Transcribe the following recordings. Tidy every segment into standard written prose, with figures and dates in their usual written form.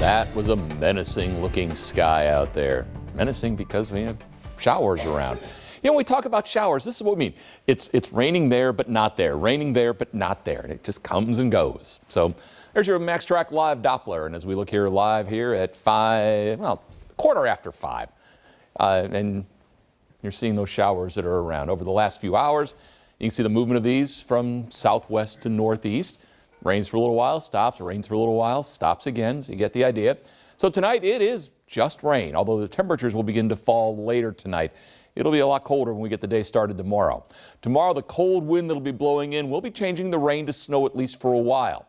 That was a menacing looking sky out there. Menacing because we have showers around. You know, when we talk about showers, this is what we mean. It's raining there, but not there. Raining there, but not there. And it just comes and goes. So there's your MAXTRACK live Doppler. And as we look here live here at 5:15, and you're seeing those showers that are around. Over the last few hours, you can see the movement of these from southwest to northeast. Rains for a little while, stops, rains for a little while, stops again, so you get the idea. So tonight it is just rain, although the temperatures will begin to fall later tonight. It'll be a lot colder when we get the day started tomorrow. Tomorrow, the cold wind that'll be blowing in will be changing the rain to snow at least for a while.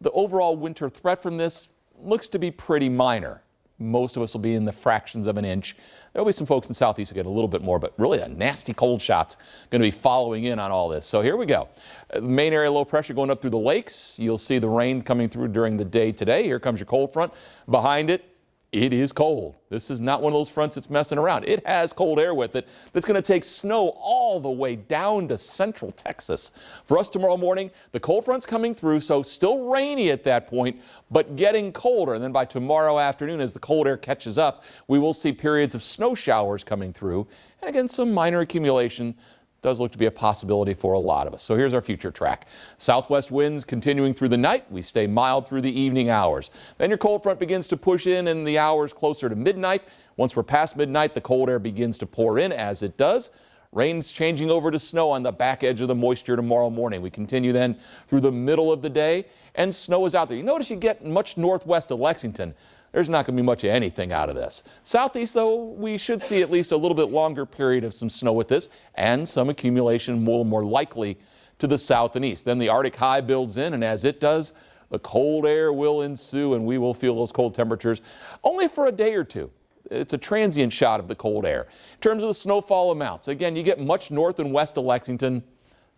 The overall winter threat from this looks to be pretty minor. Most of us will be in the fractions of an inch. There'll be some folks in Southeast who get a little bit more, but really a nasty cold shot's going to be following in on all this. So here we go. The main area low pressure going up through the lakes. You'll see the rain coming through during the day today. Here comes your cold front. Behind it, it is cold. This is not one of those fronts that's messing around. It has cold air with it that's going to take snow all the way down to central Texas. For us tomorrow morning, the cold front's coming through, so still rainy at that point, but getting colder. And then by tomorrow afternoon, as the cold air catches up, we will see periods of snow showers coming through. And again, some minor accumulation does look to be a possibility for a lot of us. So here's our future track. Southwest winds continuing through the night. We stay mild through the evening hours. Then your cold front begins to push in the hours closer to midnight. Once we're past midnight, the cold air begins to pour in as it does. Rain's changing over to snow on the back edge of the moisture tomorrow morning. We continue then through the middle of the day, and snow is out there. You notice you get much northwest of Lexington. There's not going to be much of anything out of this. Southeast, though, we should see at least a little bit longer period of some snow with this, and some accumulation more likely to the south and east. Then the Arctic high builds in, and as it does, the cold air will ensue, and we will feel those cold temperatures only for a day or two. It's a transient shot of the cold air. In terms of the snowfall amounts, again, you get much north and west of Lexington,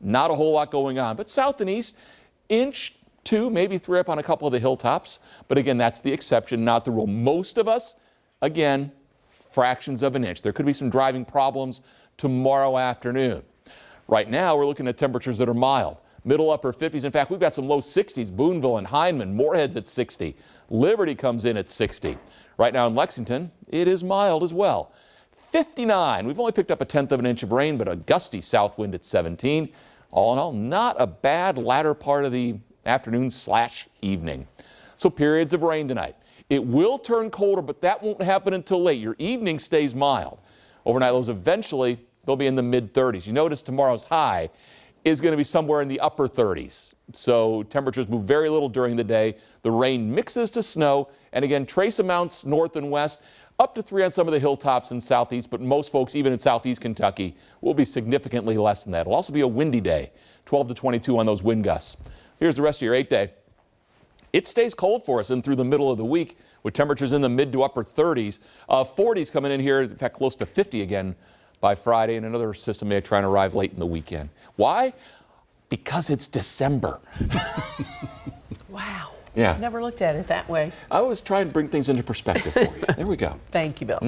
not a whole lot going on, but south and east, inch, 2, maybe 3 up on a couple of the hilltops. But again, that's the exception, not the rule. Most of us, again, fractions of an inch. There could be some driving problems tomorrow afternoon. Right now, we're looking at temperatures that are mild. Middle upper 50s. In fact, we've got some low 60s. Boonville and Hindman, Moorhead's at 60. Liberty comes in at 60. Right now in Lexington, it is mild as well. 59. We've only picked up 1/10 of an inch of rain, but a gusty south wind at 17. All in all, not a bad latter part of the afternoon/evening. So periods of rain tonight. It will turn colder, but that won't happen until late. Your evening stays mild. Overnight lows eventually, they'll be in the mid-30s. You notice tomorrow's high is going to be somewhere in the upper 30s. So temperatures move very little during the day. The rain mixes to snow, and again, trace amounts north and west, up to 3 on some of the hilltops in southeast, but most folks, even in southeast Kentucky, will be significantly less than that. It'll also be a windy day, 12 to 22 on those wind gusts. Here's the rest of your 8-day. It stays cold for us in through the middle of the week with temperatures in the mid to upper 30s. 40s coming in here, in fact, close to 50 again by Friday, and another system may try and arrive late in the weekend. Why? Because it's December. Wow. Yeah. Never looked at it that way. I was trying to bring things into perspective for you. There we go. Thank you, Bill.